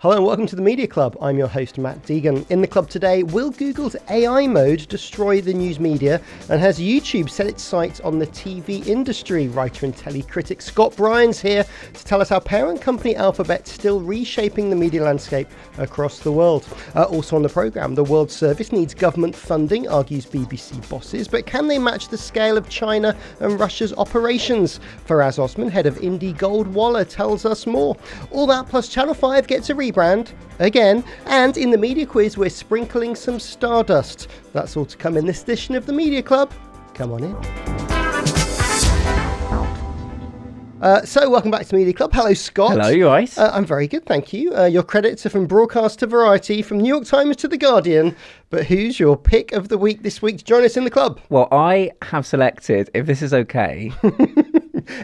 Hello and welcome to the Media Club. I'm your host, Matt Deegan. In the club today, will Google's AI mode destroy the news media? And has YouTube set its sights on the TV industry? Writer and telly critic Scott Bryan's here to tell us how parent company Alphabet's still reshaping the media landscape across the world. Also on the programme, the World Service needs government funding, argues BBC bosses, but can they match the scale of China and Russia's operations? Faraz Osman, head of Indie Goldwalla, tells us more. All that plus Channel 5 gets a rebrand again, and in the media quiz we're sprinkling some stardust. That's all to come in this edition of the Media Club. Come on in. So welcome back to Media Club. Hello, Scott. Hello, you right? I'm very good, thank you. Your credits are from broadcast to variety, from New York Times to The Guardian. But who's your pick of the week this week to join us in the club? Well, I have selected, if this is okay.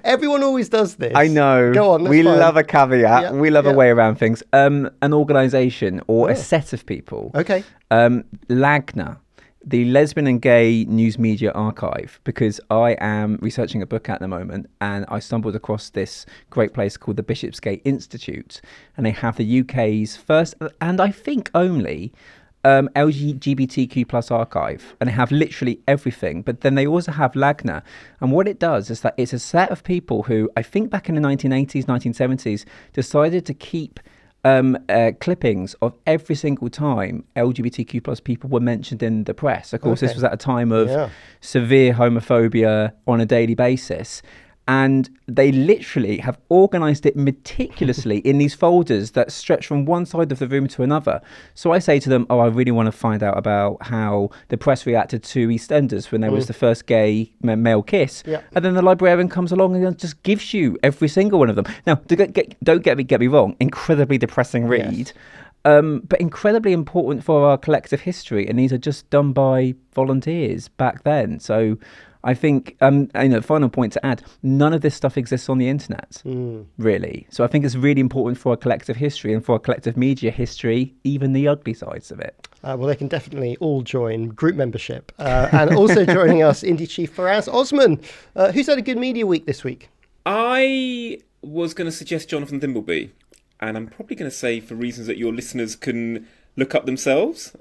Everyone always does this. I know. Go on, we love a caveat. Yeah, we love a way around things. An organisation or a set of people. Okay. LAGNA, the Lesbian and Gay News Media Archive, because I am researching a book at the moment and I stumbled across this great place called the Bishopsgate Institute, and they have the UK's first and I think only LGBTQ plus archive, and they have literally everything. But then they also have LAGNA, and what it does is that it's a set of people who I think back in the 1980s, 1970s decided to keep clippings of every single time LGBTQ plus people were mentioned in the press. Of course, this was at a time of severe homophobia on a daily basis. And they literally have organised it meticulously in these folders that stretch from one side of the room to another. So I say to them, I really want to find out about how the press reacted to EastEnders when there was the first gay male kiss. Yeah. And then the librarian comes along and just gives you every single one of them. Now, don't get me wrong, incredibly depressing read. Yes. But incredibly important for our collective history. And these are just done by volunteers back then. So I think, final point to add, none of this stuff exists on the internet, really. So I think it's really important for our collective history and for our collective media history, even the ugly sides of it. Well, they can definitely all join group membership. And also joining us, Indie Chief Faraz Osman, who's had a good media week this week. I was going to suggest Jonathan Dimbleby, and I'm probably going to say for reasons that your listeners can look up themselves.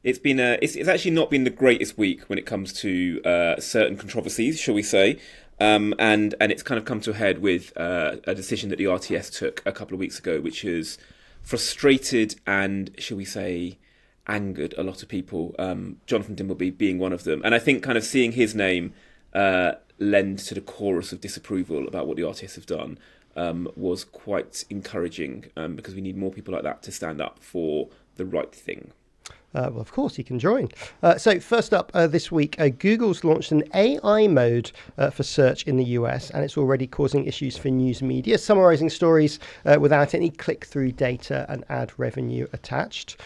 It's actually not been the greatest week when it comes to certain controversies, shall we say, and it's kind of come to a head with a decision that the RTS took a couple of weeks ago, which has frustrated and, shall we say, angered a lot of people. Jonathan Dimbleby being one of them, and I think kind of seeing his name lend to the chorus of disapproval about what the RTS have done was quite encouraging, because we need more people like that to stand up for the right thing. Well, of course, he can join. So first up this week, Google's launched an AI mode for search in the US, and it's already causing issues for news media, summarising stories without any click-through data and ad revenue attached.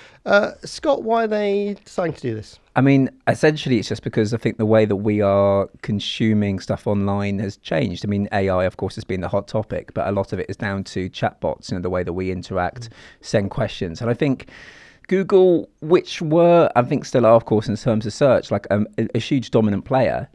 Scott, why are they deciding to do this? I mean, essentially, it's just because I think the way that we are consuming stuff online has changed. I mean, AI, of course, has been the hot topic, but a lot of it is down to chatbots, the way that we interact, send questions. And I think Google, which were, I think still are, of course, in terms of search, like a huge dominant player,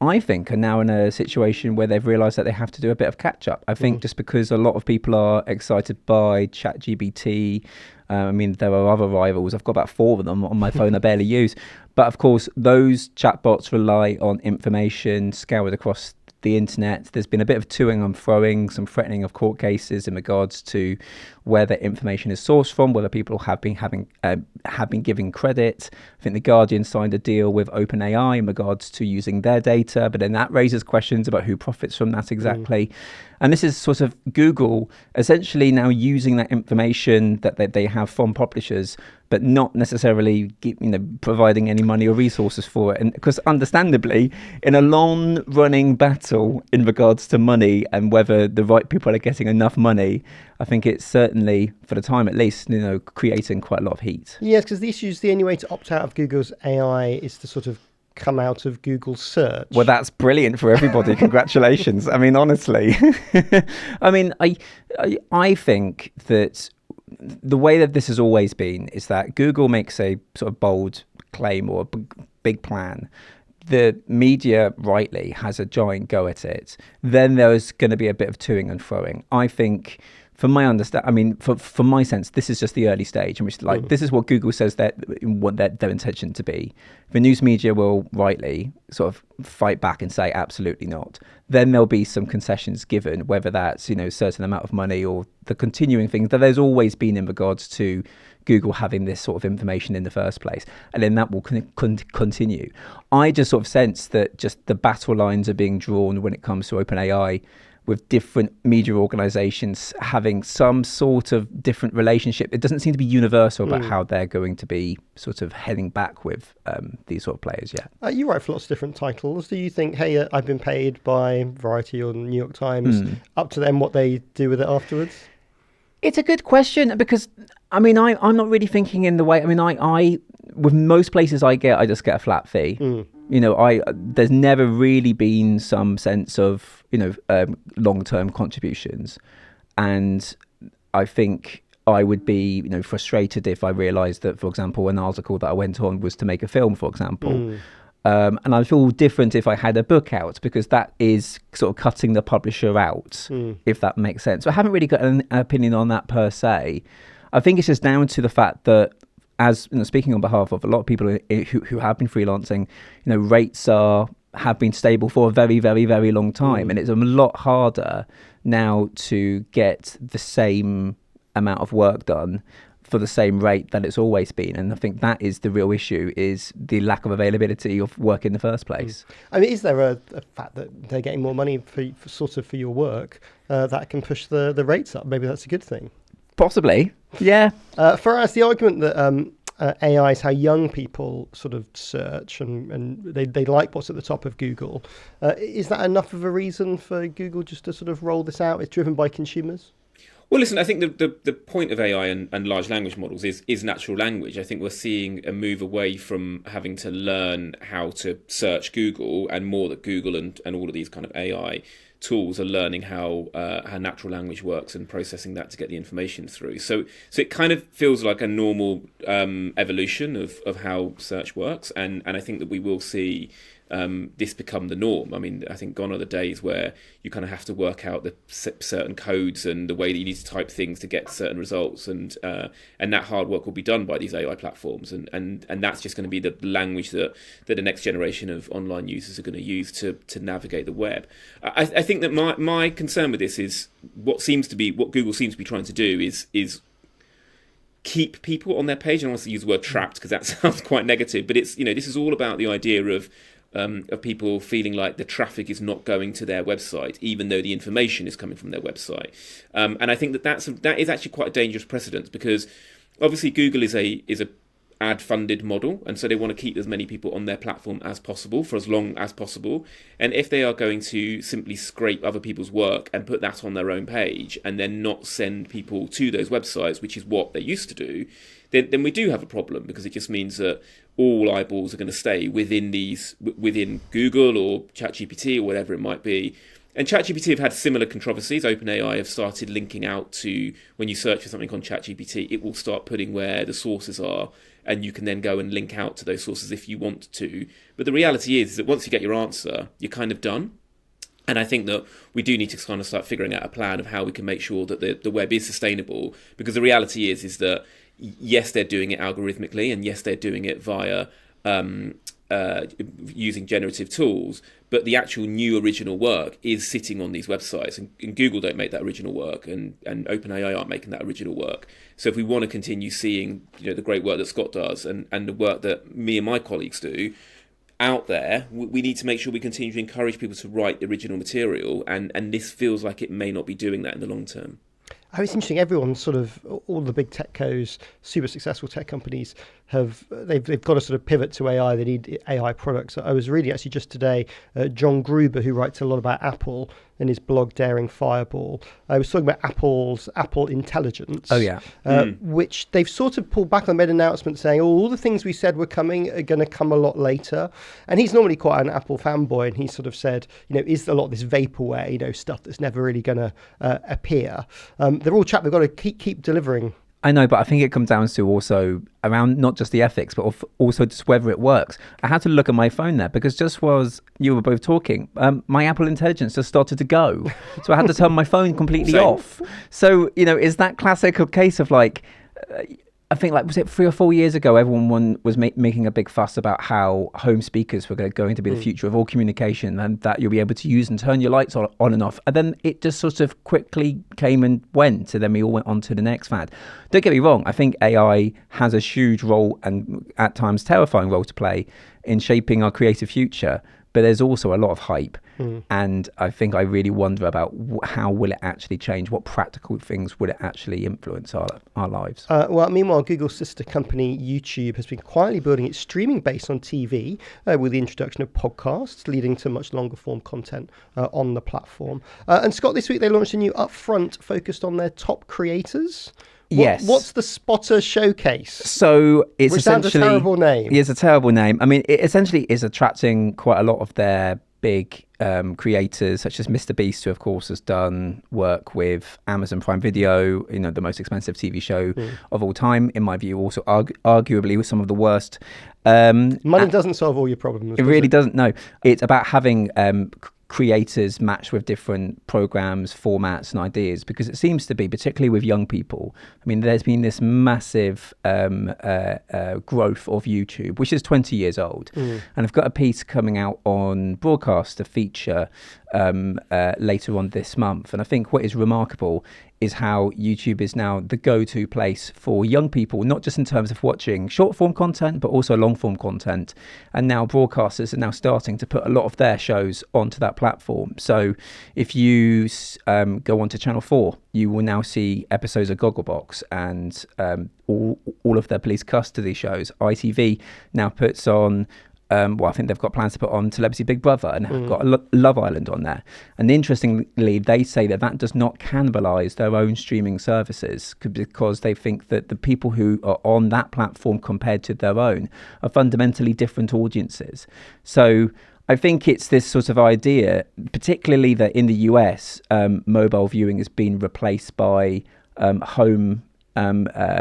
I think are now in a situation where they've realised that they have to do a bit of catch-up. I think just because a lot of people are excited by ChatGPT, I mean, there are other rivals. I've got about 4 of them on my phone I barely use. But of course, those chatbots rely on information scoured across the internet. There's been a bit of toing and froing, some threatening of court cases in regards to where the information is sourced from, whether people have been giving credit. I think the Guardian signed a deal with OpenAI in regards to using their data, but then that raises questions about who profits from that exactly. And this is sort of Google essentially now using that information that they have from publishers, but not necessarily providing any money or resources for it. And because understandably, in a long-running battle in regards to money and whether the right people are getting enough money, I think it's certainly, for the time at least, creating quite a lot of heat. Yes, because the only way to opt out of Google's AI is to sort of come out of Google search. Well, that's brilliant for everybody. Congratulations. I mean, honestly. I mean, I think that the way that this has always been is that Google makes a sort of bold claim or a big plan. The media rightly has a giant go at it. Then there's going to be a bit of toing and froing. I think from my understand, I mean, from my sense, this is just the early stage in which, like, this is what Google says that what their intention to be. The news media will rightly sort of fight back and say absolutely not. Then there'll be some concessions given, whether that's, a certain amount of money or the continuing things that there's always been in regards to Google having this sort of information in the first place, and then that will continue. I just sort of sense that just the battle lines are being drawn when it comes to OpenAI, with different media organizations having some sort of different relationship. It doesn't seem to be universal about how they're going to be sort of heading back with these sort of players yet. You write for lots of different titles. Do you think, hey, I've been paid by Variety or New York Times, up to them what they do with it afterwards? It's a good question, because I mean, I'm not really thinking in the way. I mean, I with most places I just get a flat fee. There's never really been some sense of long-term contributions, and I think I would be frustrated if I realised that, for example, an article that I went on was to make a film, for example. And I feel different if I had a book out, because that is sort of cutting the publisher out, if that makes sense. So I haven't really got an opinion on that per se. I think it's just down to the fact that, as speaking on behalf of a lot of people who have been freelancing, rates have been stable for a very, very, very long time, and it's a lot harder now to get the same amount of work done for the same rate that it's always been. And I think that is the real issue, is the lack of availability of work in the first place. I mean, is there a fact that they're getting more money for your work that can push the rates up? Maybe that's a good thing. Possibly, yeah. Faraz, the argument that AI is how young people sort of search and they like what's at the top of Google. Is that enough of a reason for Google just to sort of roll this out? It's driven by consumers? Well, listen, I think the point of AI and large language models is natural language. I think we're seeing a move away from having to learn how to search Google, and more that Google and all of these kind of AI tools are learning how natural language works and processing that to get the information through. So it kind of feels like a normal evolution of how search works, and I think that we will see this become the norm. I mean, I think gone are the days where you kind of have to work out the certain codes and the way that you need to type things to get certain results, and that hard work will be done by these AI platforms, and that's just going to be the language that the next generation of online users are going to use to navigate the web. I think that my concern with this is what Google seems to be trying to do is keep people on their page. I don't want to use the word trapped because that sounds quite negative, but it's this is all about the idea of people feeling like the traffic is not going to their website, even though the information is coming from their website. And I think that is actually quite a dangerous precedent, because obviously Google is a ad-funded model, and so they want to keep as many people on their platform as possible for as long as possible. And if they are going to simply scrape other people's work and put that on their own page, and then not send people to those websites, which is what they used to do, then we do have a problem, because it just means that all eyeballs are going to stay within Google or ChatGPT or whatever it might be. And ChatGPT have had similar controversies. OpenAI have started linking out to, when you search for something on ChatGPT, it will start putting where the sources are, and you can then go and link out to those sources if you want to. But the reality is that once you get your answer, you're kind of done. And I think that we do need to kind of start figuring out a plan of how we can make sure that the web is sustainable, because the reality is that yes, they're doing it algorithmically, and yes, they're doing it via using generative tools, but the actual new original work is sitting on these websites, and Google don't make that original work, and OpenAI aren't making that original work. So if we want to continue seeing the great work that Scott does and the work that me and my colleagues do out there, we need to make sure we continue to encourage people to write original material, and this feels like it may not be doing that in the long term. Oh, it's interesting. Everyone sort of, all the big techcos, super successful tech companies they've got to sort of pivot to AI. They need AI products. I was reading actually just today, John Gruber, who writes a lot about Apple in his blog Daring Fireball. I was talking about Apple Intelligence. Oh yeah, which they've sort of pulled back on, made an announcement saying, all the things we said were coming are going to come a lot later. And he's normally quite an Apple fanboy, and he sort of said, is a lot of this vaporware, stuff that's never really going to appear. They're all trapped. They've got to keep delivering I know, but I think it comes down to also around not just the ethics, but also just whether it works. I had to look at my phone there because just while you were both talking, my Apple Intelligence just started to go. So I had to turn my phone completely off. So, is that classic case of like... I think was it 3 or 4 years ago, everyone was making a big fuss about how home speakers were going to be the future of all communication, and that you'll be able to use and turn your lights on and off. And then it just sort of quickly came and went, and then we all went on to the next fad. Don't get me wrong, I think AI has a huge role and at times terrifying role to play in shaping our creative future. But there's also a lot of hype. And I think I really wonder about how will it actually change? What practical things will it actually influence our lives? Meanwhile, Google's sister company, YouTube, has been quietly building its streaming base on TV with the introduction of podcasts, leading to much longer form content on the platform. And Scott, this week they launched a new upfront focused on their top creators. Yes. What's the Spotter Showcase? So it's Which sounds a terrible name. It's a terrible name. I mean, it essentially is attracting quite a lot of their big creators, such as Mr. Beast, who of course has done work with Amazon Prime Video, the most expensive TV show of all time, in my view, also arguably with some of the worst. Money doesn't solve all your problems. It really doesn't. No, it's about having creators matched with different programs, formats and ideas, because it seems to be, particularly with young people, I mean, there's been this massive growth of YouTube, which is 20 years old. And I've got a piece coming out on Broadcast, a feature later on this month. And I think what is remarkable is how YouTube is now the go-to place for young people, not just in terms of watching short-form content, but also long-form content. And now broadcasters are now starting to put a lot of their shows onto that platform. So if you go onto Channel 4, you will now see episodes of Gogglebox and all of their police custody shows. ITV now puts on I think they've got plans to put on Celebrity Big Brother and have got Love Island on there. And interestingly, they say that does not cannibalise their own streaming services because they think that the people who are on that platform compared to their own are fundamentally different audiences. So I think it's this sort of idea, particularly that in the US, mobile viewing has been replaced by home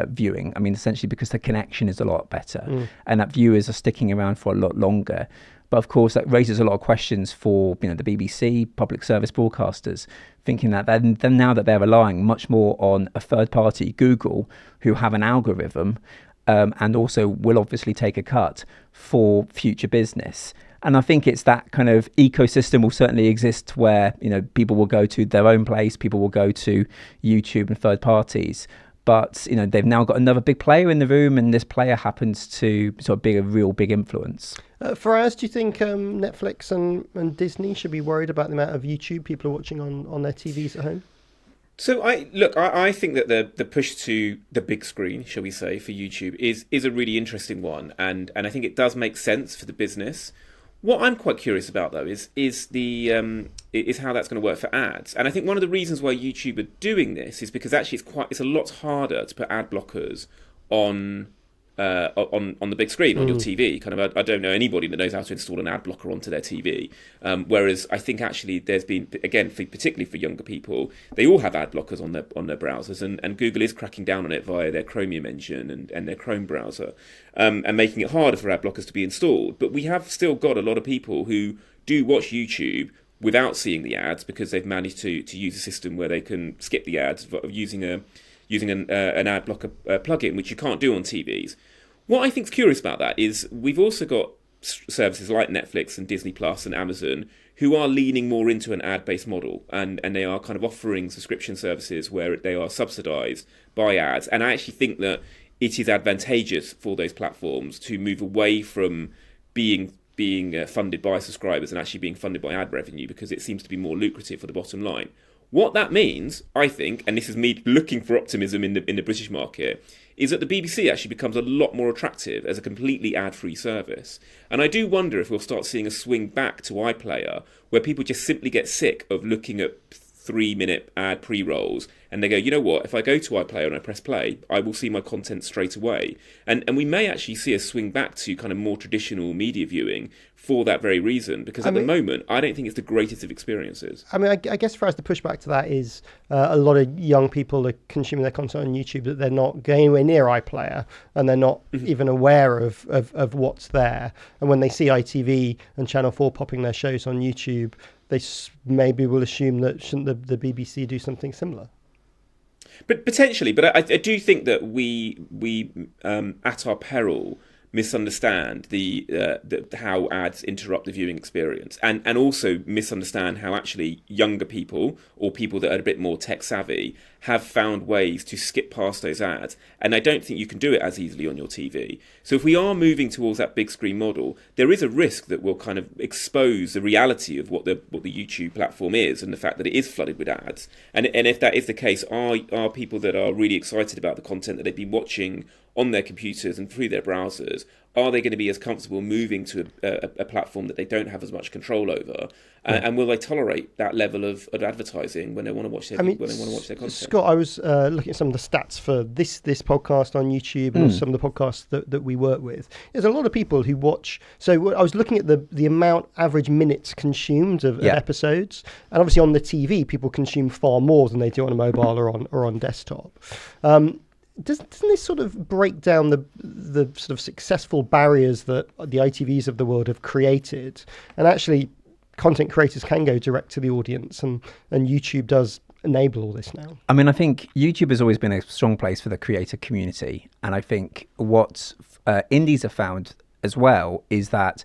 viewing. I mean, essentially because the connection is a lot better and that viewers are sticking around for a lot longer. But of course, that raises a lot of questions for the BBC, public service broadcasters, thinking that then now that they're relying much more on a third party, Google, who have an algorithm and also will obviously take a cut for future business. And I think it's that kind of ecosystem will certainly exist where, people will go to their own place, people will go to YouTube and third parties. But, they've now got another big player in the room, and this player happens to sort of be a real big influence. Faraz, do you think Netflix and Disney should be worried about the amount of YouTube people are watching on their TVs at home? So I think that the push to the big screen, shall we say, for YouTube is a really interesting one, and I think it does make sense for the business. What I'm quite curious about, though, is how that's going to work for ads. And I think one of the reasons why YouTube are doing this is because actually it's a lot harder to put ad blockers on the big screen on your TV. Kind of, I don't know anybody that knows how to install an ad blocker onto their TV. Whereas I think actually there's been, again, particularly for younger people, they all have ad blockers on their browsers, and Google is cracking down on it via their Chromium engine and their Chrome browser, and making it harder for ad blockers to be installed. But we have still got a lot of people who do watch YouTube without seeing the ads because they've managed to use a system where they can skip the ads using an ad blocker plugin, which you can't do on TVs. What I think's curious about that is we've also got services like Netflix and Disney Plus and Amazon who are leaning more into an ad-based model, and they are kind of offering subscription services where they are subsidised by ads. And I actually think that it is advantageous for those platforms to move away from being funded by subscribers and actually being funded by ad revenue, because it seems to be more lucrative for the bottom line. What that means, I think, and this is me looking for optimism in the British market, is that the BBC actually becomes a lot more attractive as a completely ad-free service. And I do wonder if we'll start seeing a swing back to iPlayer, where people just simply get sick of looking at 3-minute ad pre-rolls, and they go, you know what, if I go to iPlayer and I press play, I will see my content straight away. And we may actually see a swing back to kind of more traditional media viewing for that very reason, because at the moment, I don't think it's the greatest of experiences. I mean, I guess for us, the pushback to that is a lot of young people are consuming their content on YouTube that they're not going anywhere near iPlayer, and they're not even aware of what's there. And when they see ITV and Channel 4 popping their shows on YouTube, they maybe will assume that shouldn't the BBC do something similar? But potentially, but I do think that we at our peril misunderstand the how ads interrupt the viewing experience, and also misunderstand how actually younger people or people that are a bit more tech savvy have found ways to skip past those ads, and I don't think you can do it as easily on your TV. So if we are moving towards that big screen model, there is a risk that we'll kind of expose the reality of what the YouTube platform is, and the fact that it is flooded with ads. And if that is the case, are people that are really excited about the content that they've been watching on their computers and through their browsers, are they going to be as comfortable moving to a platform that they don't have as much control over? And will they tolerate that level of advertising when they want to watch their content? Scott, I was looking at some of the stats for this podcast on YouTube and also some of the podcasts that we work with. There's a lot of people who watch. So I was looking at the amount average minutes consumed of episodes, and obviously on the TV, people consume far more than they do on a mobile or on desktop. Doesn't this sort of break down the sort of successful barriers that the ITVs of the world have created? And actually, content creators can go direct to the audience, and YouTube does enable all this now. I mean, I think YouTube has always been a strong place for the creator community. And I think what indies have found as well is that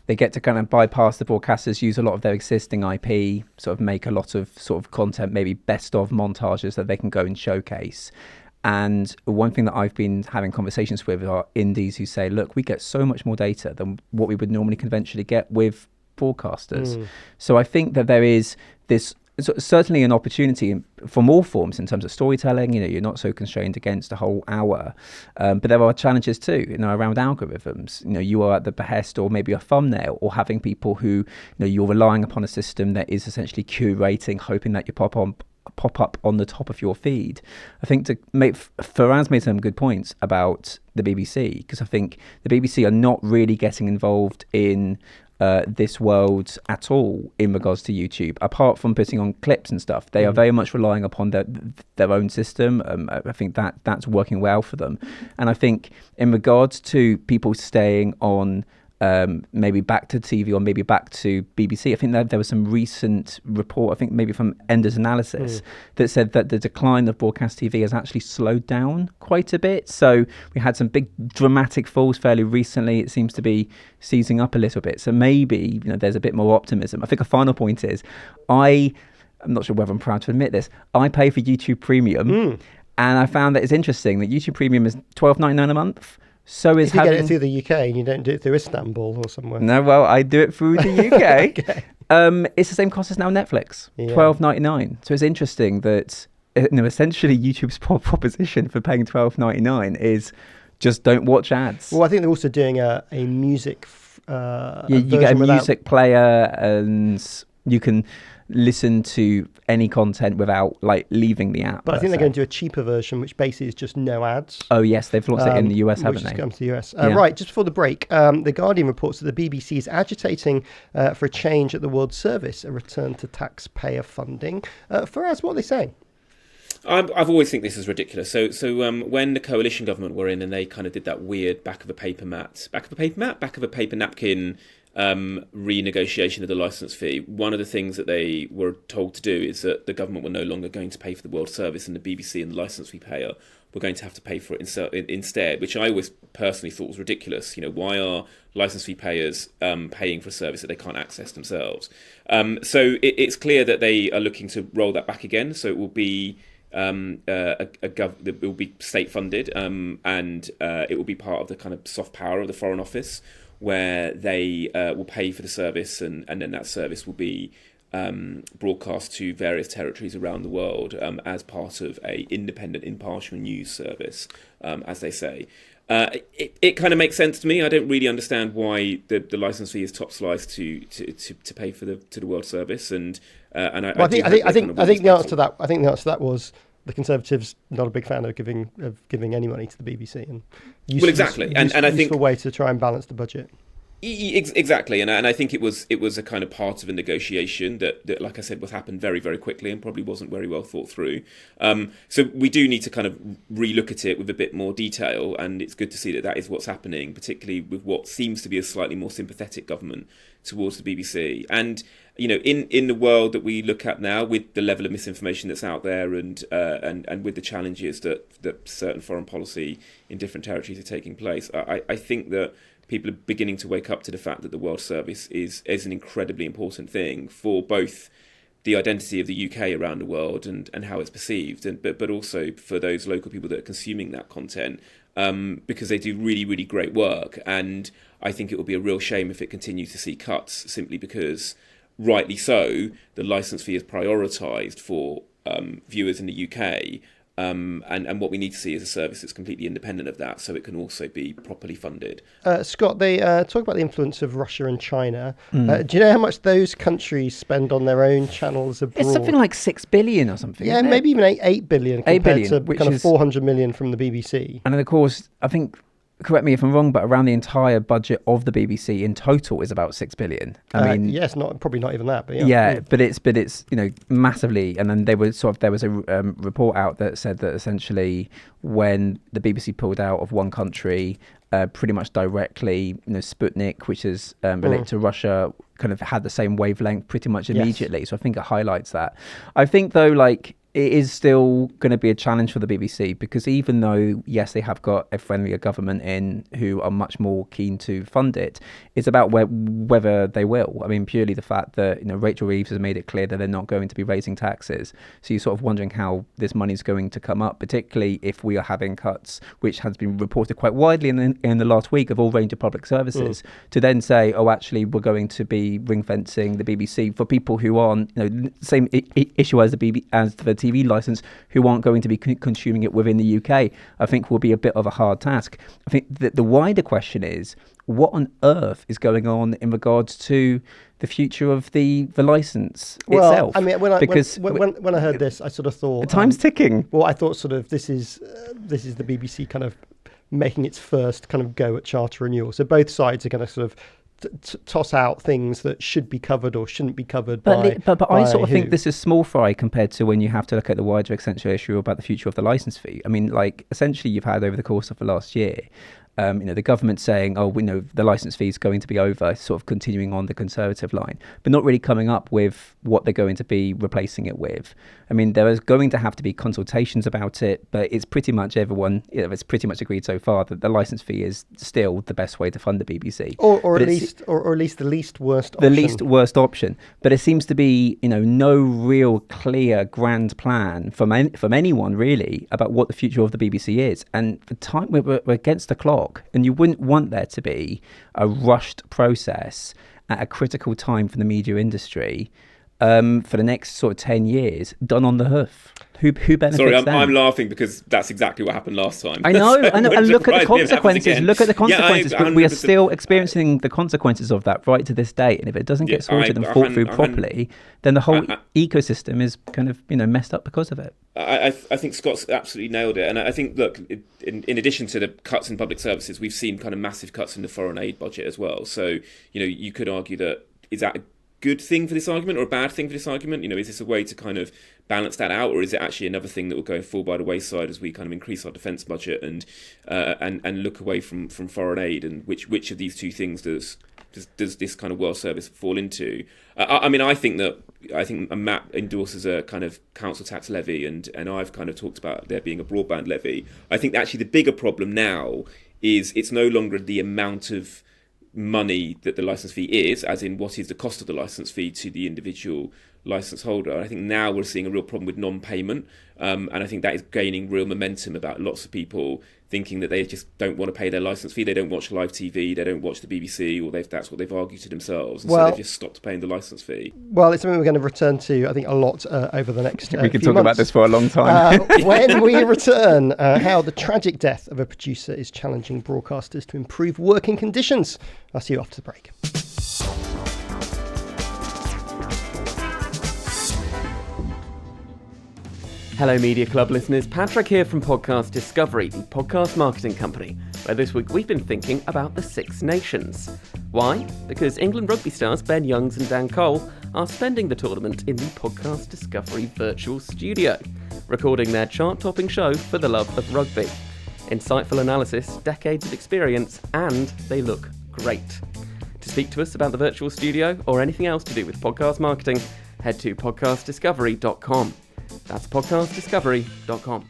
they get to kind of bypass the broadcasters, use a lot of their existing IP, sort of make a lot of sort of content, maybe best of montages that they can go and showcase. And one thing that I've been having conversations with are indies who say, look, we get so much more data than what we would normally conventionally get with broadcasters. So I think that there is this certainly an opportunity from all forms in terms of storytelling. You know, you're not so constrained against a whole hour, but there are challenges too, you know, around algorithms. You know, you are at the behest or maybe a thumbnail, or having people who, you know, you're relying upon a system that is essentially curating, hoping that you pop up on the top of your feed. I think Faraz made some good points about the BBC, because I think the BBC are not really getting involved in this world at all in regards to YouTube, apart from putting on clips and stuff. They are very much relying upon their own system. I think that's working well for them. And I think in regards to people staying on maybe back to TV or maybe back to BBC, I think that there was some recent report, I think maybe from Ender's Analysis, that said that the decline of broadcast TV has actually slowed down quite a bit. So we had some big dramatic falls fairly recently. It seems to be seizing up a little bit. So maybe, you know, there's a bit more optimism. I think a final point is, I'm not sure whether I'm proud to admit this, I pay for YouTube Premium, and I found that it's interesting that YouTube Premium is $12.99 a month. So is if you get it through the UK and you don't do it through Istanbul or somewhere. No, well, I do it through the UK. Okay. It's the same cost as now Netflix, $12.99. So it's interesting that, you know, essentially YouTube's proposition for paying $12.99 is just don't watch ads. Well, I think they're also doing a music. You get a music player, and you can listen to any content without like leaving the app. But I think they're going to do a cheaper version, which basically is just no ads. Oh yes, they've launched it in the US, haven't they? Which comes to the US. Right, just before the break, the Guardian reports that the BBC is agitating for a change at the World Service, a return to taxpayer funding. Faraz, what are they saying? I've always think this is ridiculous. So when the coalition government were in and they kind of did that weird back of a paper napkin renegotiation of the licence fee, one of the things that they were told to do is that the government were no longer going to pay for the World Service, and the BBC and the licence fee payer were going to have to pay for it instead, which I always personally thought was ridiculous. You know, why are licence fee payers paying for a service that they can't access themselves? So it's clear that they are looking to roll that back again. So it will be it will be state funded, and it will be part of the kind of soft power of the Foreign Office, where they will pay for the service, and then that service will be broadcast to various territories around the world as part of a independent, impartial news service, as they say. It kind of makes sense to me. I don't really understand why the licence fee is top sliced to pay for the World Service, and And I think the answer to that was the Conservatives not a big fan of giving any money to the BBC, and exactly, and I think useful way to try and balance the budget. Exactly, and I think it was a kind of part of a negotiation that, like I said, was happened very, very quickly and probably wasn't very well thought through. So we do need to kind of relook at it with a bit more detail, and it's good to see that is what's happening, particularly with what seems to be a slightly more sympathetic government towards the BBC. And in the world that we look at now, with the level of misinformation that's out there, and with the challenges that certain foreign policy in different territories are taking place, I think that people are beginning to wake up to the fact that the World Service is an incredibly important thing for both the identity of the UK around the world and how it's perceived, but also for those local people that are consuming that content, because they do really, really great work. And I think it will be a real shame if it continues to see cuts, simply because, rightly so, the licence fee is prioritised for viewers in the UK. And what we need to see is a service that's completely independent of that, so it can also be properly funded. Scott, they talk about the influence of Russia and China. Do you know how much those countries spend on their own channels abroad? It's something like 6 billion or something. Yeah, maybe even 8 billion compared to kind of 400 million from the BBC. And then, of course, I think, correct me if I'm wrong, but around the entire budget of the BBC in total is about 6 billion. I mean, yes, probably not even that, but but it's massively. And then there was a report out that said that essentially when the BBC pulled out of one country, pretty much directly, Sputnik, which is related to Russia, kind of had the same wavelength pretty much immediately. Yes. So I think it highlights that. I think though, it is still going to be a challenge for the BBC, because even though, yes, they have got a friendlier government in who are much more keen to fund it, it's about whether they will. I mean, purely the fact that, Rachel Reeves has made it clear that they're not going to be raising taxes. So you're sort of wondering how this money is going to come up, particularly if we are having cuts, which has been reported quite widely in the last week of all range of public services, to then say, oh, actually, we're going to be ring fencing the BBC for people who aren't, same issue as the TV license, who aren't going to be consuming it within the UK, I think will be a bit of a hard task. I think that the wider question is, what on earth is going on in regards to the future of the license itself? I mean, when I heard this, I sort of thought... The time's ticking. Well, I thought sort of this is the BBC kind of making its first kind of go at charter renewal. So both sides are going to sort of toss out things that should be covered or shouldn't be covered but I sort of think this is small fry compared to when you have to look at the wider essential issue about the future of the licence fee. I mean, essentially you've had over the course of the last year, the government saying, oh, we know the licence fee is going to be over, sort of continuing on the Conservative line, but not really coming up with what they're going to be replacing it with. I mean, there is going to have to be consultations about it, but it's pretty much it's pretty much agreed so far that the licence fee is still the best way to fund the BBC. Or at least the least worst option. The least worst option. But it seems to be, no real clear grand plan from anyone really about what the future of the BBC is. And the time we're against the clock, and you wouldn't want there to be a rushed process at a critical time for the media industry for the next sort of 10 years done on the hoof. Who benefits? Sorry, I'm laughing because that's exactly what happened last time. I know. And look at the consequences. Look at the consequences. But we are still experiencing the consequences of that right to this day. And if it doesn't get sorted and thought through properly, then the whole ecosystem is kind of messed up because of it. I think Scott's absolutely nailed it. And I think, look, in addition to the cuts in public services, we've seen kind of massive cuts in the foreign aid budget as well. So, you could argue that, is that a good thing for this argument or a bad thing for this argument? Is this a way to kind of balance that out, or is it actually another thing that will go and fall by the wayside as we kind of increase our defence budget and look away from foreign aid? And which of these two things does this kind of world service fall into? I think Matt endorses a kind of council tax levy, and I've kind of talked about there being a broadband levy. I think actually the bigger problem now is it's no longer the amount of money that the licence fee is, as in what is the cost of the licence fee to the individual licence holder. I think now we're seeing a real problem with non-payment, and I think that is gaining real momentum about lots of people thinking that they just don't want to pay their licence fee. They don't watch live TV, they don't watch the BBC, or that's what they've argued to themselves, and so they've just stopped paying the licence fee. Well, it's something we're going to return to, I think, a lot over the next we can few talk months. about this for a long time. When we return, how the tragic death of a producer is challenging broadcasters to improve working conditions. I'll see you after the break. Hello Media Club listeners, Patrick here from Podcast Discovery, the podcast marketing company, where this week we've been thinking about the Six Nations. Why? Because England rugby stars Ben Youngs and Dan Cole are spending the tournament in the Podcast Discovery virtual studio, recording their chart-topping show for the love of rugby. Insightful analysis, decades of experience, and they look great. To speak to us about the virtual studio or anything else to do with podcast marketing, head to podcastdiscovery.com. That's podcastdiscovery.com.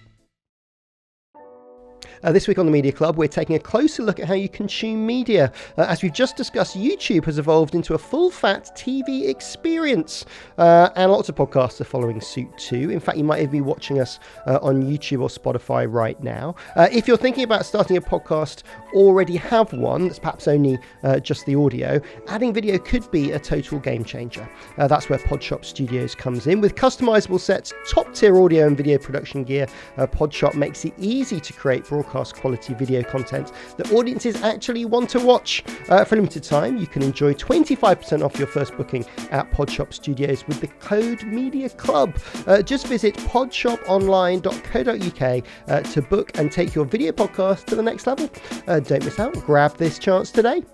This week on the Media Club, we're taking a closer look at how you consume media. As we've just discussed, YouTube has evolved into a full-fat TV experience, and lots of podcasts are following suit too. In fact, you might even be watching us on YouTube or Spotify right now. If you're thinking about starting a podcast, already have one that's perhaps only just the audio, adding video could be a total game changer. That's where Podshop Studios comes in. With customizable sets, top-tier audio and video production gear, Podshop makes it easy to create broadcast quality video content that audiences actually want to watch. For a limited time, you can enjoy 25% off your first booking at Podshop Studios with the code Media Club. Just visit podshoponline.co.uk to book and take your video podcast to the next level. Don't miss out. Grab this chance today.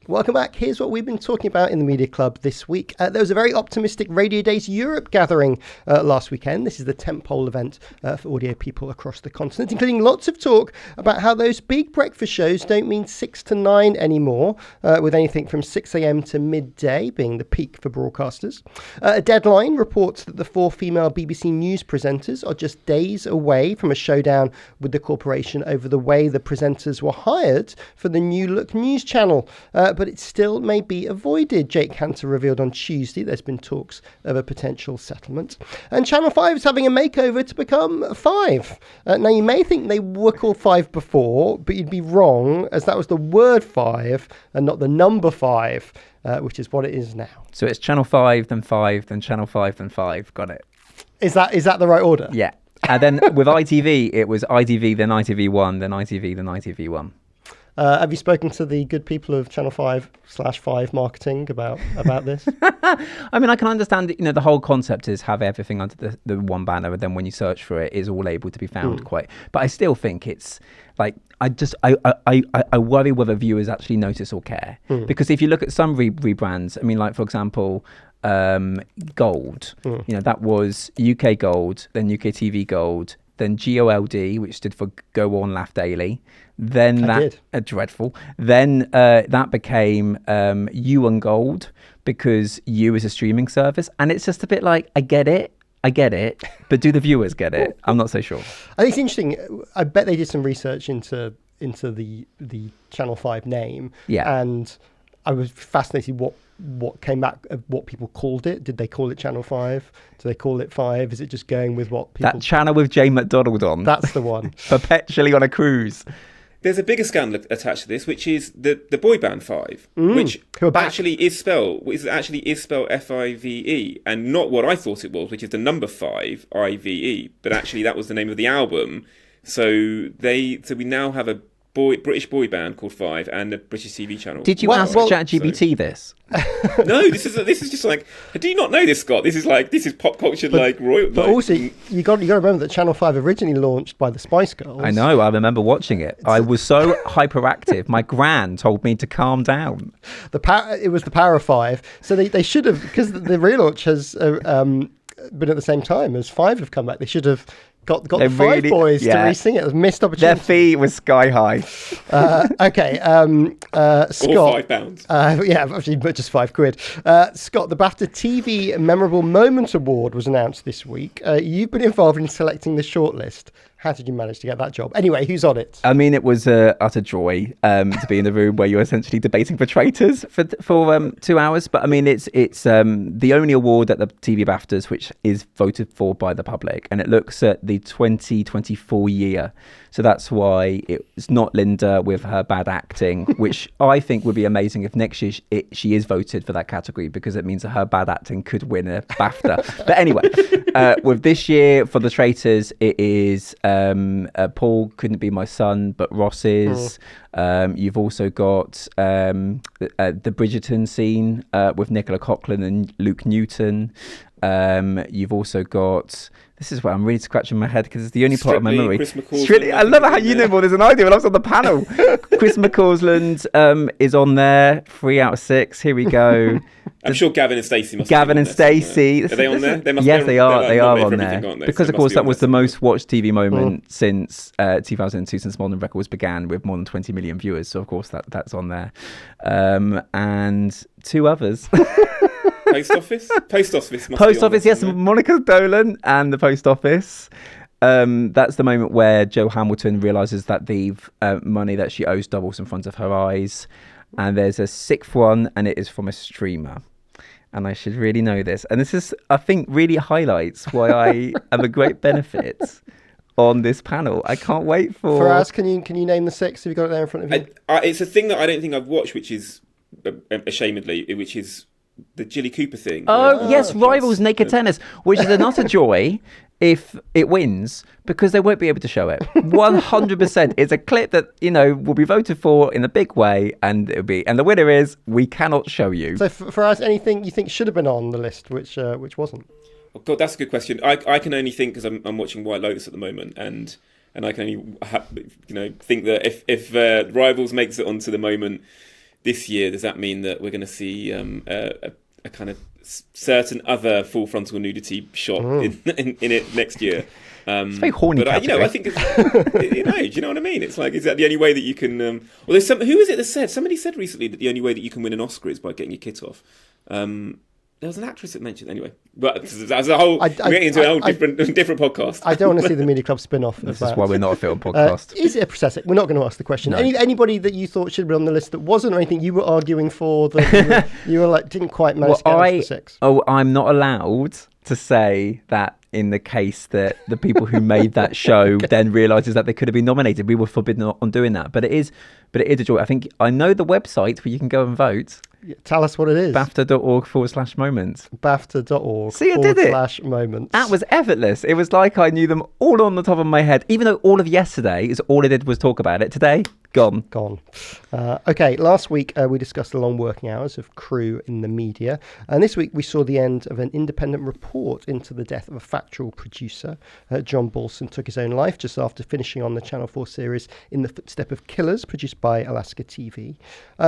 Welcome back. Here's what we've been talking about in the Media Club this week. There was a very optimistic Radio Days Europe gathering last weekend. This is the tentpole event for audio people across the continent, including lots of talk about how those big breakfast shows don't mean 6 to 9 anymore, with anything from 6 a.m. to midday being the peak for broadcasters. Deadline reports that the 4 female BBC News presenters are just days away from a showdown with the corporation over the way the presenters were hired for the New Look News channel. But it still may be avoided. Jake Cantor revealed on Tuesday there's been talks of a potential settlement. And Channel 5 is having a makeover to become 5. Now, you may think they were called 5 before, but you'd be wrong, as that was the word 5 and not the number 5, which is what it is now. So it's Channel 5, then 5, then Channel 5, then 5. Got it. Is that the right order? Yeah. And then with ITV, it was ITV, then ITV1, then ITV, then ITV1. Have you spoken to the good people of Channel 5/5 marketing about this? I mean, I can understand that, the whole concept is have everything under the one banner, and then when you search for it, is all able to be found quite. But I still think it's like, I worry whether viewers actually notice or care. Because if you look at some rebrands, I mean, like, for example, Gold, that was UK Gold, then UK TV Gold, then GOLD, which stood for Go On Laugh Daily. Then dreadful. Then that became U and Gold, because U is a streaming service. And it's just a bit like, I get it, but do the viewers get it? I'm not so sure. I think it's interesting. I bet they did some research into the Channel 5 name. Yeah. And I was fascinated what came back of what people called it. Did they call it Channel 5? Do they call it 5? Is it just going with what people... That channel with Jane McDonald on. That's the one. Perpetually on a cruise. There's a bigger scandal attached to this, which is the boy band 5, which actually is spelled F-I-V-E, and not what I thought it was, which is the number 5, I-V-E, but actually that was the name of the album. So we now have a British boy band called 5 and a British TV channel. Did you ask ChatGPT this? No, this is just like, do you not know this, Scott? This is pop culture, royal. But also, you got to remember that Channel 5 originally launched by the Spice Girls. I know. I remember watching it. I was so hyperactive. My gran told me to calm down. It was the Power of 5. So they should have, because the relaunch has been at the same time as 5 have come back. They should have got the 5 boys to re-sing it. It was a missed opportunity. Their fee was sky high. Okay, Scott. Or £5. Yeah, actually, but just £5. Scott, the BAFTA TV Memorable Moment Award was announced this week. You've been involved in selecting the shortlist. How did you manage to get that job? Anyway, who's on it? I mean, it was utter joy to be in the room where you're essentially debating for traitors for 2 hours. But I mean, it's the only award at the TV BAFTAs which is voted for by the public, and it looks at the 2024 year. So that's why it's not Linda with her bad acting, which I think would be amazing if next year she is voted for that category, because it means that her bad acting could win a BAFTA. But anyway, with this year for the traitors, it is Paul Couldn't Be My Son, but Ross is. You've also got the Bridgerton scene with Nicola Coughlan and Luke Newton. You've also got... This is where I'm really scratching my head because it's the only part of my memory. I love how you know more than I do when I was on the panel. Chris McCausland is on there. 3 out of 6. Here we go. I'm sure Gavin and Stacey must Gavin and Stacey. Are they on there? Yes, they are. They are on there. They? Because, of course, that was the most watched TV moment since 2002, since Modern Records began, with more than 20 million viewers. So, of course, that's on there. And 2 others. Post Office? Post Office must Post be on Office, there, yes. Monica Dolan and the Post Office. That's the moment where Joe Hamilton realises that the money that she owes doubles in front of her eyes. And there's a 6th one, and it is from a streamer. And I should really know this. And this is, I think, really highlights why I am a great benefit on this panel. I can't wait for... Faraz, can you name the 6? Have you got it there in front of you? It's a thing that I don't think I've watched, which is, ashamedly, which is the Jilly Cooper thing. Oh, yes, Rivals Naked Tennis, which is not a joy if it wins, because they won't be able to show it. 100%. It's a clip that, will be voted for in a big way, and the winner is, we cannot show you. So for us, anything you think should have been on the list, which wasn't? Oh God, that's a good question. I can only think, because I'm watching White Lotus at the moment, and I can only think that if Rivals makes it onto the moment this year, does that mean that we're going to see a kind of certain other full frontal nudity shot in it next year? It's very horny. But I think it's, do you know what I mean? It's like, is that the only way that you can? Well, there's who is it that said? Somebody said recently that the only way that you can win an Oscar is by getting your kit off. There was an actress that mentioned anyway, but that's a whole. We're getting into a whole different podcast. I don't want to see the Media Club spin-off. This is why we're not a film podcast. Is it a prosthetic? We're not going to ask the question. No. Anybody that you thought should be on the list that wasn't, or anything you were arguing for that you were like didn't quite manage to get onto the 6? Oh, I'm not allowed to say that. In the case that the people who made that show then realises that they could have been nominated, we were forbidden on doing that. But it is a joy. I think I know the website where you can go and vote. Yeah, tell us what it is. BAFTA.org/moments. BAFTA.org. See, I did it. /moments. That was effortless. It was like I knew them all on the top of my head. Even though all of yesterday is all I did was talk about it. Today, gone. Okay, last week we discussed the long working hours of crew in the media. And this week we saw the end of an independent report into the death of a factual producer. John Balson took his own life just after finishing on the Channel 4 series In the Footstep of Killers, produced by Alaska TV.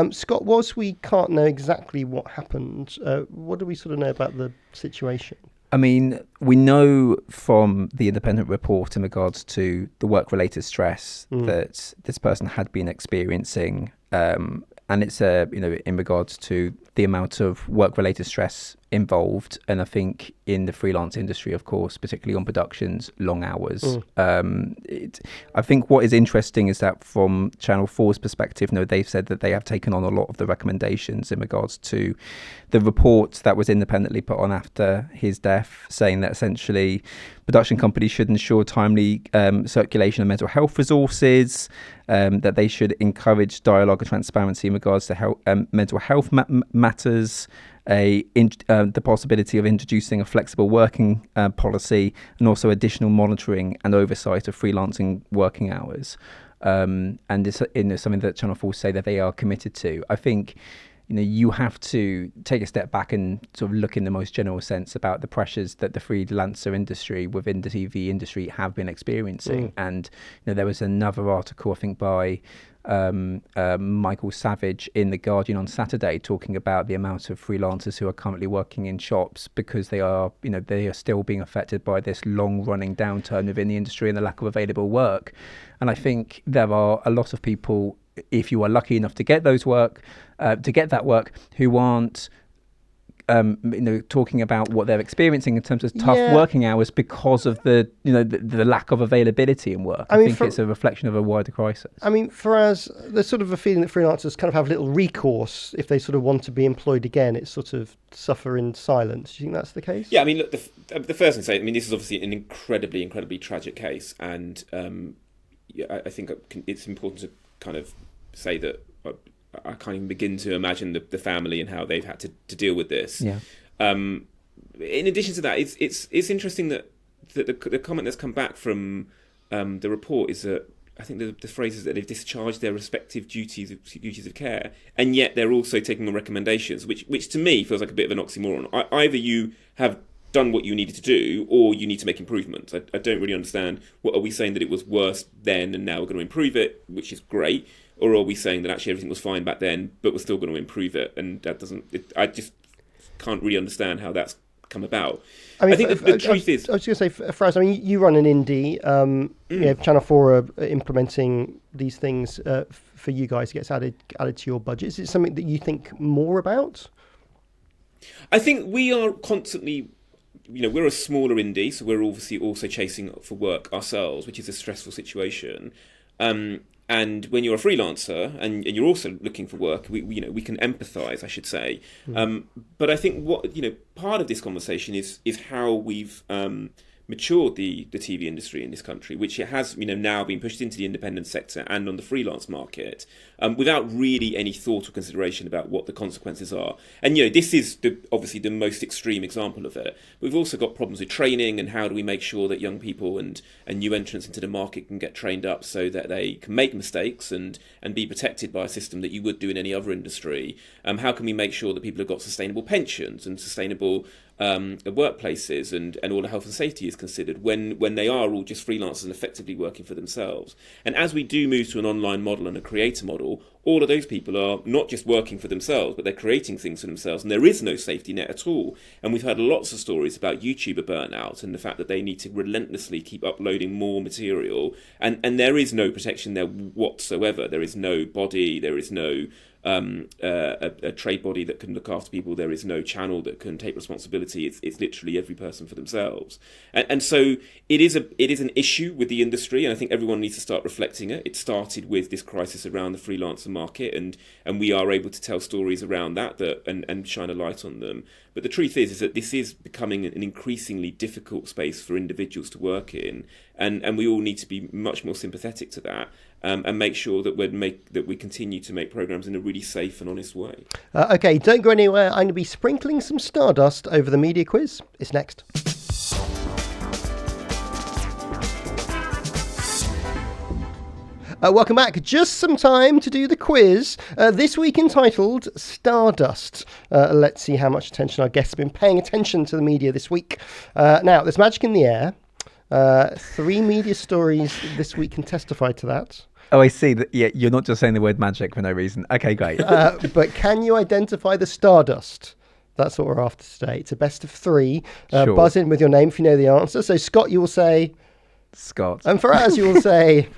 Scott, whilst we can't know exactly what happened, what do we sort of know about the situation? I mean, we know from the independent report in regards to the work-related stress that this person had been experiencing, and it's in regards to the amount of work-related stress involved, and I think in the freelance industry, of course, particularly on productions, long hours. I think what is interesting is that from Channel 4's perspective, they've said that they have taken on a lot of the recommendations in regards to the report that was independently put on after his death, saying that essentially production companies should ensure timely circulation of mental health resources, that they should encourage dialogue and transparency in regards to mental health matters, the possibility of introducing a flexible working policy, and also additional monitoring and oversight of freelancing working hours. And it's something that Channel 4 say that they are committed to. I think you have to take a step back and sort of look in the most general sense about the pressures that the freelancer industry within the TV industry have been experiencing. And there was another article, I think, by Michael Savage in The Guardian on Saturday, talking about the amount of freelancers who are currently working in shops because they are still being affected by this long-running downturn within the industry and the lack of available work. And I think there are a lot of people, if you are lucky enough to get that work, who aren't talking about what they're experiencing in terms of tough working hours because of the lack of availability in work. I think it's a reflection of a wider crisis. I mean, for us, there's sort of a feeling that freelancers kind of have little recourse if they sort of want to be employed again. It's sort of suffer in silence. Do you think that's the case? Yeah, I mean, look, the first thing to say, this is obviously an incredibly tragic case, and I think it's important to kind of say that I can't even begin to imagine the family and how they've had to deal with this. Yeah. In addition to that, it's interesting that the comment that's come back from the report is that I think the phrase is that they've discharged their respective duties of care, and yet they're also taking on recommendations, which to me feels like a bit of an oxymoron. Either you have done what you needed to do, or you need to make improvements. I don't really understand. What are we saying, that it was worse then and now we're going to improve it, which is great, or are we saying that actually everything was fine back then, but we're still going to improve it? And that doesn't. I just can't really understand how that's come about. I think the truth is... I was going to say, Faraz, I mean, you run an indie. Channel 4 are implementing these things for you guys. It gets added to your budget. Is it something that you think more about? I think we are constantly... we're a smaller indie, so we're obviously also chasing for work ourselves, which is a stressful situation. And when you're a freelancer and you're also looking for work, we can empathise, I should say. But I think part of this conversation is how we've matured the TV industry in this country, which it has now been pushed into the independent sector and on the freelance market, without really any thought or consideration about what the consequences are. And this is obviously the most extreme example of it. We've also got problems with training, and how do we make sure that young people and new entrants into the market can get trained up so that they can make mistakes and be protected by a system that you would do in any other industry. How can we make sure that people have got sustainable pensions and sustainable workplaces, and all the health and safety is considered when they are all just freelancers and effectively working for themselves. And as we do move to an online model and a creator model, all of those people are not just working for themselves, but they're creating things for themselves, and there is no safety net at all. And we've heard lots of stories about YouTuber burnout and the fact that they need to relentlessly keep uploading more material, and there is no protection there whatsoever. There is no body, there is no a trade body that can look after people. There is no channel that can take responsibility. It's literally every person for themselves, and so it is an issue with the industry, and I think everyone needs to start reflecting it. It started with this crisis around the freelancer market, and we are able to tell stories around that and shine a light on them. But the truth is that this is becoming an increasingly difficult space for individuals to work in, and we all need to be much more sympathetic to that, and make sure that we continue to make programs in a really safe and honest way. Okay, don't go anywhere. I'm going to be sprinkling some stardust over the media quiz. It's next. Welcome back. Just some time to do the quiz. This week entitled Stardust. Let's see how much attention our guests have been paying attention to the media this week. Now, there's magic in the air. 3 media stories this week can testify to that. Oh, I see. Yeah, you're not just saying the word magic for no reason. Okay, great. But can you identify the stardust? That's what we're after today. It's a best of 3. Sure. Buzz in with your name if you know the answer. So, Scott, you will say... Scott. And Faraz, you will say...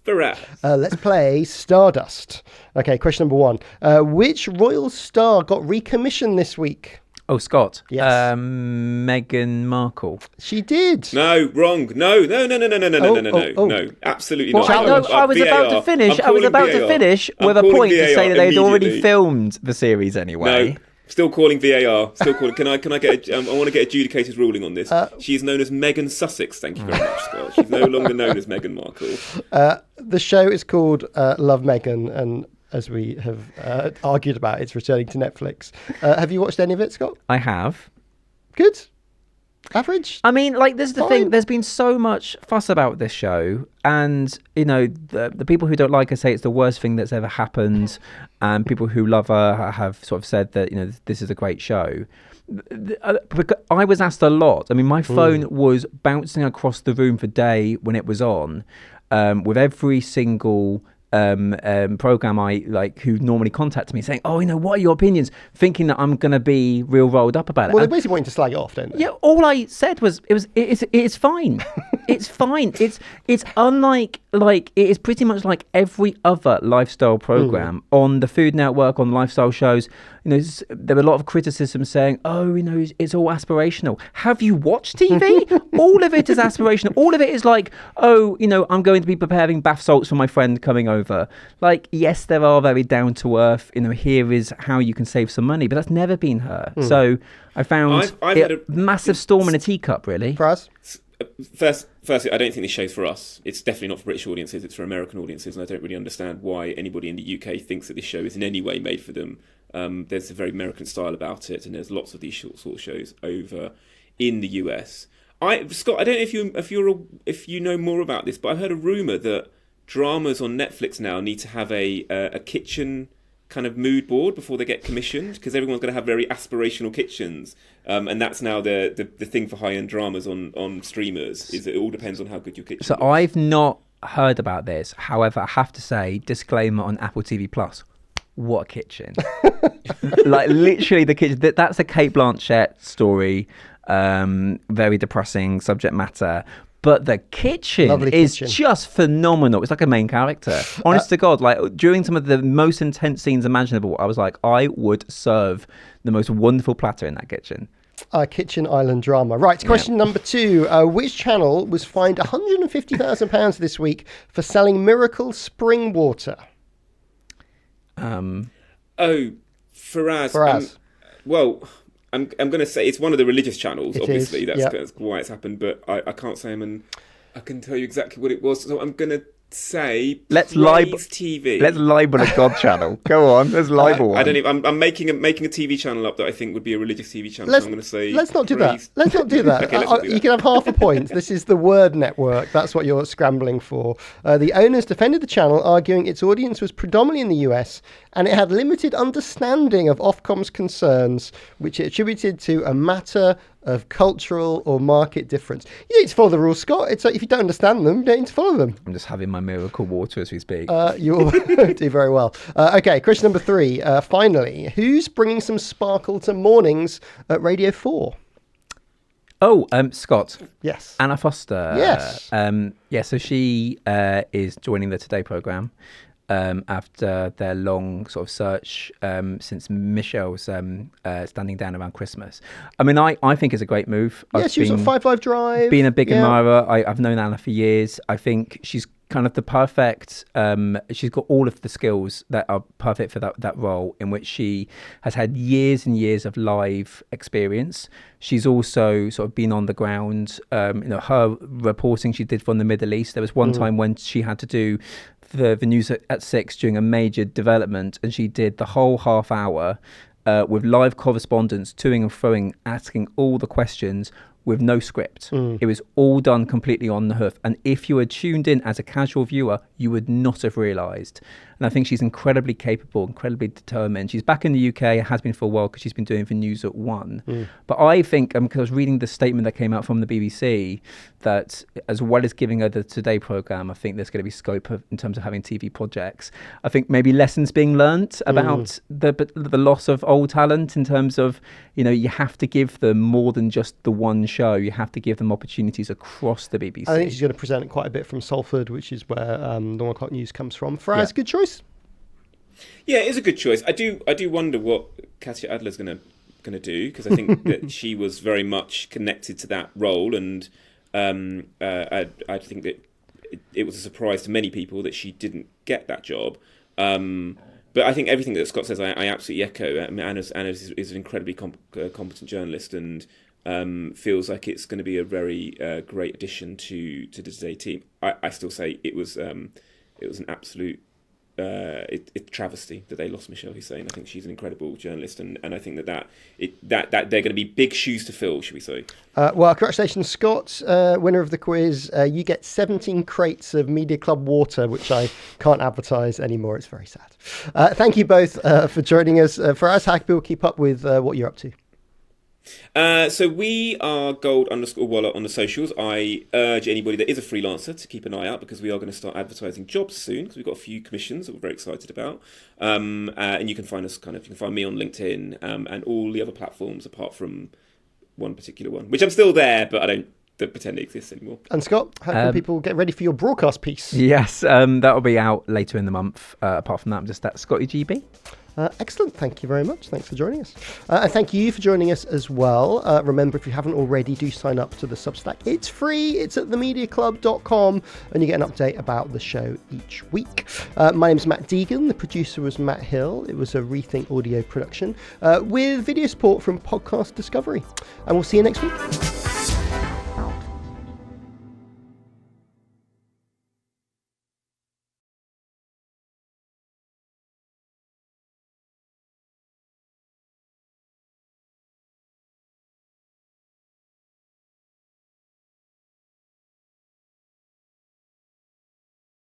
Faraz. Let's play Stardust. Okay, question number 1. Which royal star got recommissioned this week? Oh, Scott. Yes. Meghan Markle. She did. No, wrong. No, absolutely not. I was about to finish. With a point to say that they'd already filmed the series anyway. No. Still calling VAR. Still calling. Can I get? I want to get adjudicated ruling on this. She is known as Meghan Sussex. Thank you very much, Scott. She's no longer known as Meghan Markle. The show is called Love Meghan, and as we have argued about, it's returning to Netflix. Have you watched any of it, Scott? I have. Good. Average? I mean, this is the thing. There's been so much fuss about this show, and the people who don't like her say it's the worst thing that's ever happened, and people who love her have sort of said that this is a great show. I was asked a lot. I mean, my phone was bouncing across the room for day when it was on, with every single program who normally contact me saying, what are your opinions, thinking that I'm going to be real rolled up about it. Well, they're basically wanting to slag it off, don't they? Yeah, all I said was it's fine. It's fine. It's unlike, it is pretty much like every other lifestyle program on the Food Network, on lifestyle shows. There were a lot of criticism saying, it's all aspirational. Have you watched TV? All of it is aspirational. All of it is like, I'm going to be preparing bath salts for my friend coming over. Yes, there are very down to earth, here is how you can save some money, but that's never been her. So I found it a massive storm in a teacup, really. Faraz? Firstly, I don't think this show's for us. It's definitely not for British audiences, it's for American audiences, and I don't really understand why anybody in the UK thinks that this show is in any way made for them. There's a very American style about it, and there's lots of these sort of shows over in the US. Scott, I don't know if you know more about this, but I heard a rumor that dramas on Netflix now need to have a kitchen kind of mood board before they get commissioned, because everyone's going to have very aspirational kitchens, and that's now the thing for high-end dramas on streamers. Is it all depends on how good your kitchen. So looks. I've not heard about this. However, I have to say, disclaimer on Apple TV Plus. What a kitchen! Like literally the kitchen. That's a Cate Blanchett story. Very depressing subject matter. But the kitchen is just phenomenal. It's like a main character. Honest to God, like during some of the most intense scenes imaginable, I was like, I would serve the most wonderful platter in that kitchen. Kitchen Island drama. Right, question number 2. Which channel was fined £150,000 this week for selling Miracle spring water? Faraz. Well, I'm going to say it's one of the religious channels. Obviously, that's why it's happened. But I can't say I can tell you exactly what it was. So I'm going to say let's libel TV. Let's libel a God channel. Go on, let's libel one. I don't even. I'm making a TV channel up that I think would be a religious TV channel. So I'm going to say. Let's not do that. Let's not do that. Okay, let's not do that. You can have half a point. This is the Word Network. That's what you're scrambling for. The owners defended the channel, arguing its audience was predominantly in the US and it had limited understanding of Ofcom's concerns, which it attributed to a matter of cultural or market difference. You need to follow the rules, Scott. It's like if you don't understand them, you don't need to follow them. I'm just having my Miracle water as we speak. You'll do very well. Okay, question number 3. Finally, who's bringing some sparkle to mornings at Radio 4? Oh, Scott. Yes. Anna Foster. Yes. So she is joining the Today programme. After their long sort of search since Michelle's standing down around Christmas. I mean, I think it's a great move. Yeah, she was on 5 Live Drive. Been a big admirer. I've known Anna for years. I think she's kind of the perfect, she's got all of the skills that are perfect for that role, in which she has had years and years of live experience. She's also sort of been on the ground, her reporting she did from the Middle East. There was one time when she had to do the news at 6 during a major development, and she did the whole half hour with live correspondence, toing and froing, asking all the questions with no script. It was all done completely on the hoof. And if you had tuned in as a casual viewer, you would not have realised. And I think she's incredibly capable, incredibly determined. She's back in the UK, has been for a while because she's been doing the news at 1. But I think, because I was reading the statement that came out from the BBC, that as well as giving her the Today programme, I think there's going to be scope in terms of having TV projects. I think maybe lessons being learnt about the loss of old talent, in terms of, you have to give them more than just the one show. You have to give them opportunities across the BBC. I think she's going to present quite a bit from Salford, which is where the 1 o'clock news comes from. Faraz, good choice. Yeah, it is a good choice. I do wonder what Katya Adler's going to do, because I think that she was very much connected to that role, and I think that it was a surprise to many people that she didn't get that job. But I think everything that Scott says, I absolutely echo. I mean, Anna is an incredibly competent journalist, and feels like it's going to be a very great addition to the Today team. I still say it was an absolute travesty that they lost Michelle Hussein. I think she's an incredible journalist, and I think that they're going to be big shoes to fill, should we say? Well, congratulations, Scott, winner of the quiz. You get 17 crates of Media Club water, which I can't advertise anymore. It's very sad. Thank you both for joining us. Faraz, how can people keep up with what you're up to? So we are gold_Waller on the socials. I urge anybody that is a freelancer to keep an eye out, because we are going to start advertising jobs soon, because we've got a few commissions that we're very excited about. And you can find us you can find me on LinkedIn and all the other platforms apart from one particular one, which I'm still there, but I don't pretend it exists anymore. And Scott, how can people get ready for your broadcast piece? Yes, that'll be out later in the month. Apart from that, I'm just at Scotty GB. Excellent. Thank you very much. Thanks for joining us. And thank you for joining us as well. Remember, if you haven't already, do sign up to the Substack. It's free. It's at themediaclub.com, and you get an update about the show each week. My name's Matt Deegan. The producer was Matt Hill. It was a Rethink audio production with video support from Podcast Discovery. And we'll see you next week.